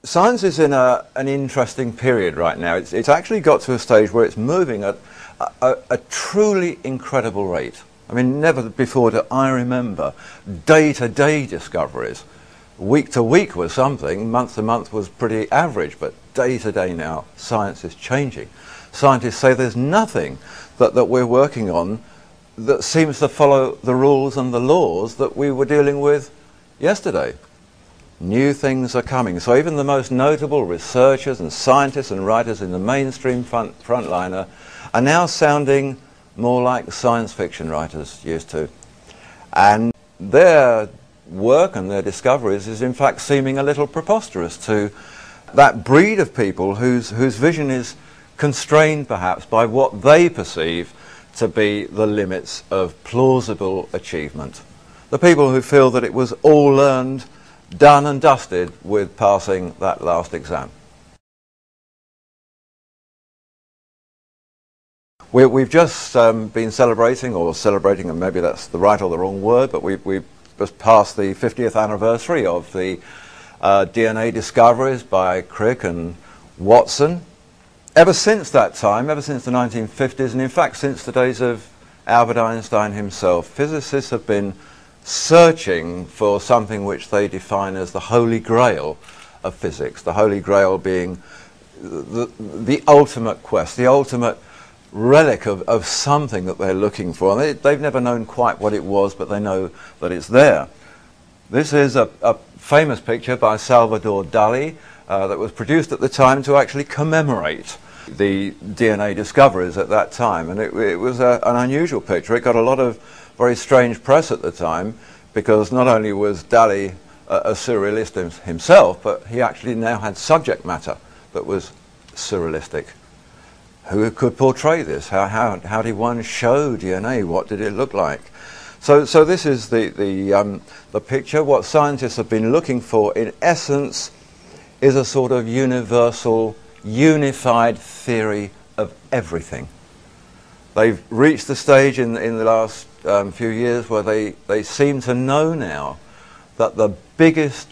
Science is in an interesting period right now. It's actually got to a stage where it's moving at a truly incredible rate. I mean, never before do I remember day-to-day discoveries. Week to week was something, month to month was pretty average, but day-to-day now, science is changing. Scientists say there's nothing that we're working on that seems to follow the rules and the laws that we were dealing with yesterday. New things are coming. So even the most notable researchers and scientists and writers in the mainstream frontliner are now sounding more like science fiction writers used to. And their work and their discoveries is in fact seeming a little preposterous to that breed of people whose vision is constrained perhaps by what they perceive to be the limits of plausible achievement. The people who feel that it was all learned, done and dusted with passing that last exam. We've just been celebrating, and maybe that's the right or the wrong word, but we've just passed the 50th anniversary of the DNA discoveries by Crick and Watson. Ever since that time, ever since the 1950s, and in fact since the days of Albert Einstein himself, physicists have been searching for something which they define as the holy grail of physics, the holy grail being the ultimate quest, the ultimate relic of something that they're looking for. And they've never known quite what it was, but they know that it's there. This is a famous picture by Salvador Dali that was produced at the time to actually commemorate the DNA discoveries at that time. And it was an unusual picture. It got a lot of very strange press at the time, because not only was Dali a surrealist himself, but he actually now had subject matter that was surrealistic. Who could portray this? How did one show DNA? What did it look like? So this is the picture. What scientists have been looking for, in essence, is a sort of universal, unified theory of everything. They've reached the stage in the last few years where they seem to know now that the biggest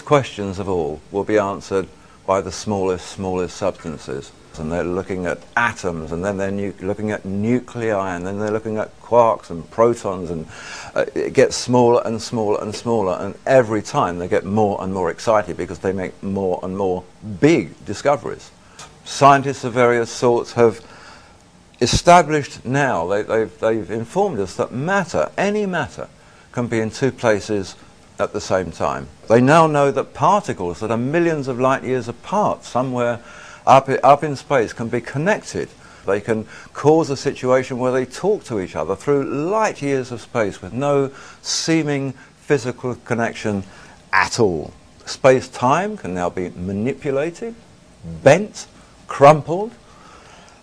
questions of all will be answered by the smallest substances. And they're looking at atoms, and then they're looking at nuclei, and then they're looking at quarks and protons, and it gets smaller and smaller and smaller, and every time they get more and more excited because they make more and more big discoveries. Scientists of various sorts have established now, they've informed us that matter, any matter, can be in two places at the same time. They now know that particles that are millions of light years apart somewhere up in space can be connected. They can cause a situation where they talk to each other through light years of space with no seeming physical connection at all. Space-time can now be manipulated, bent, crumpled.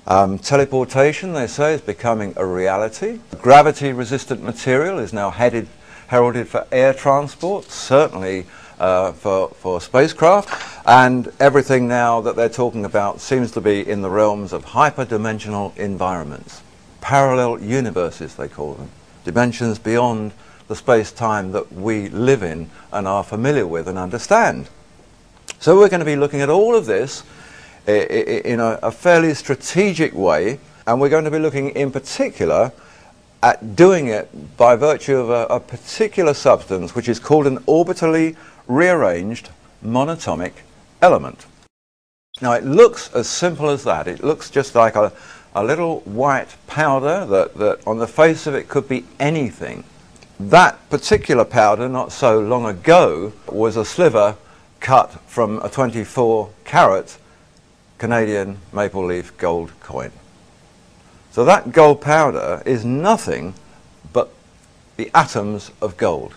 Teleportation, they say, is becoming a reality. Gravity-resistant material is now heralded for air transport, certainly for spacecraft, and everything now that they're talking about seems to be in the realms of hyperdimensional environments. Parallel universes, they call them. Dimensions beyond the space-time that we live in and are familiar with and understand. So we're going to be looking at all of this in a fairly strategic way, and we're going to be looking in particular at doing it by virtue of a particular substance which is called an orbitally rearranged monatomic element. Now it looks as simple as that. It looks just like a little white powder that on the face of it could be anything. That particular powder, not so long ago, was a sliver cut from a 24-carat Canadian maple leaf gold coin. So that gold powder is nothing but the atoms of gold.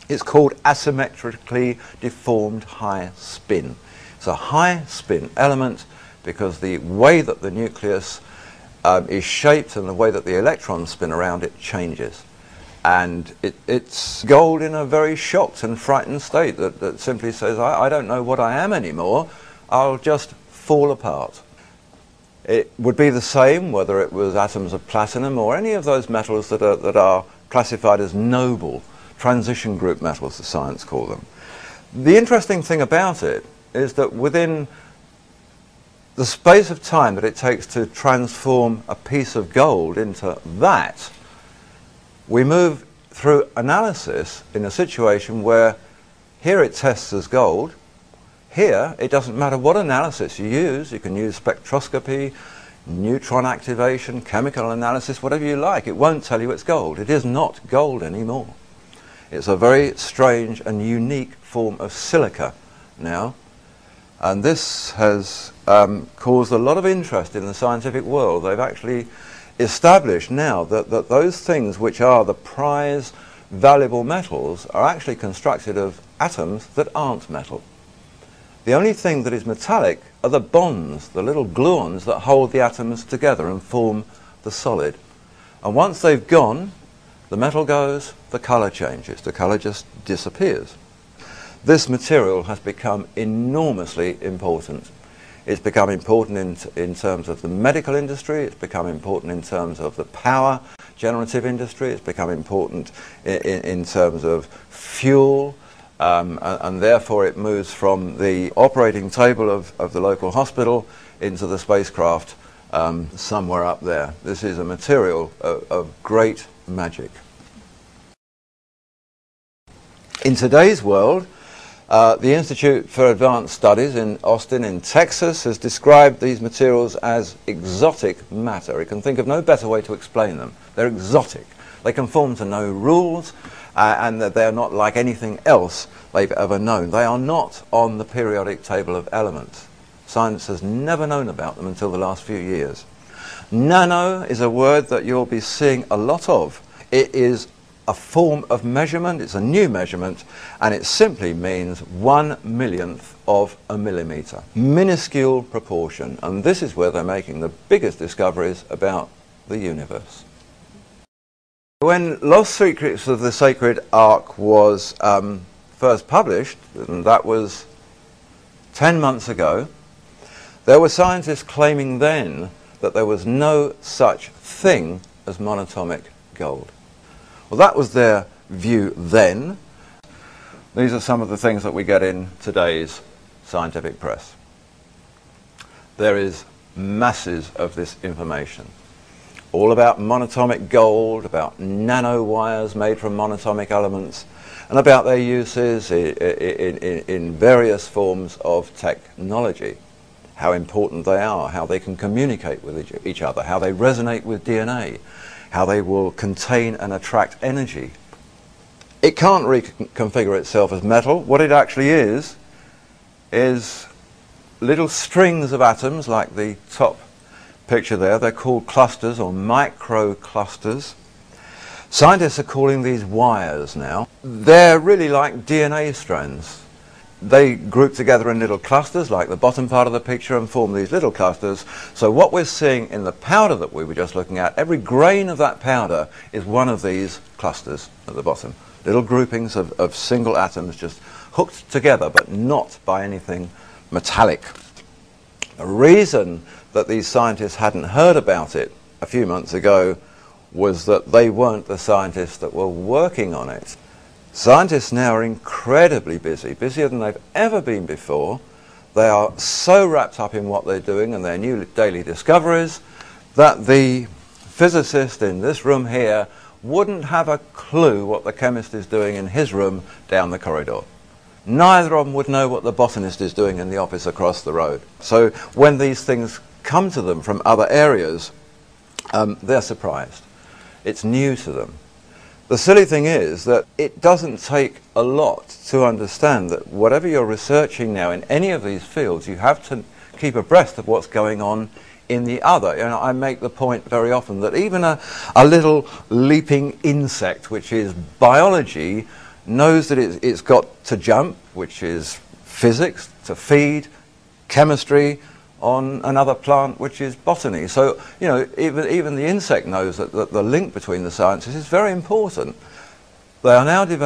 It's called asymmetrically deformed high spin. It's a high spin element because the way that the nucleus is shaped and the way that the electrons spin around it changes. And it's gold in a very shocked and frightened state that simply says, I don't know what I am anymore, I'll just fall apart. It would be the same whether it was atoms of platinum or any of those metals that are classified as noble, transition group metals, the science call them. The interesting thing about it is that within the space of time that it takes to transform a piece of gold into that, we move through analysis in a situation where here it tests as gold. Here, it doesn't matter what analysis you use. You can use spectroscopy, neutron activation, chemical analysis, whatever you like. It won't tell you it's gold. It is not gold anymore. It's a very strange and unique form of silica now. And this has caused a lot of interest in the scientific world. They've actually established now that those things which are the prize valuable metals are actually constructed of atoms that aren't metal. The only thing that is metallic are the bonds, the little gluons that hold the atoms together and form the solid. And once they've gone, the metal goes, the colour changes, the colour just disappears. This material has become enormously important. It's become important in terms of the medical industry, it's become important in terms of the power generative industry, it's become important in terms of fuel, and therefore it moves from the operating table of the local hospital into the spacecraft somewhere up there. This is a material of great magic. In today's world, the Institute for Advanced Studies in Austin in Texas has described these materials as exotic matter. It can think of no better way to explain them. They're exotic. They conform to no rules, and that they're not like anything else they've ever known. They are not on the periodic table of elements. Science has never known about them until the last few years. Nano is a word that you'll be seeing a lot of. It is a form of measurement, it's a new measurement, and it simply means 1/1,000,000th of a millimetre. Minuscule proportion, and this is where they're making the biggest discoveries about the universe. When Lost Secrets of the Sacred Ark was first published, and that was 10 months ago, there were scientists claiming then that there was no such thing as monatomic gold. Well, that was their view then. These are some of the things that we get in today's scientific press. There is masses of this information, all about monatomic gold, about nanowires made from monatomic elements, and about their uses in various forms of technology, how important they are, how they can communicate with each other, how they resonate with DNA, how they will contain and attract energy. It can't reconfigure itself as metal. What it actually is little strings of atoms, like the top picture there. They're called clusters or microclusters. Scientists are calling these wires now. They're really like DNA strands. They group together in little clusters, like the bottom part of the picture, and form these little clusters. So what we're seeing in the powder that we were just looking at, every grain of that powder is one of these clusters at the bottom. Little groupings of single atoms just hooked together, but not by anything metallic. The reason that these scientists hadn't heard about it a few months ago was that they weren't the scientists that were working on it. Scientists now are incredibly busy, busier than they've ever been before. They are so wrapped up in what they're doing and their new daily discoveries that the physicist in this room here wouldn't have a clue what the chemist is doing in his room down the corridor. Neither of them would know what the botanist is doing in the office across the road. So when these things come to them from other areas, they're surprised. It's new to them. The silly thing is that it doesn't take a lot to understand that whatever you're researching now in any of these fields, you have to keep abreast of what's going on in the other. You know, I make the point very often that even a little leaping insect, which is biology, knows that it's got to jump, which is physics, to feed, chemistry, on another plant, which is botany. So, you know, even the insect knows that the link between the sciences is very important. They are now developing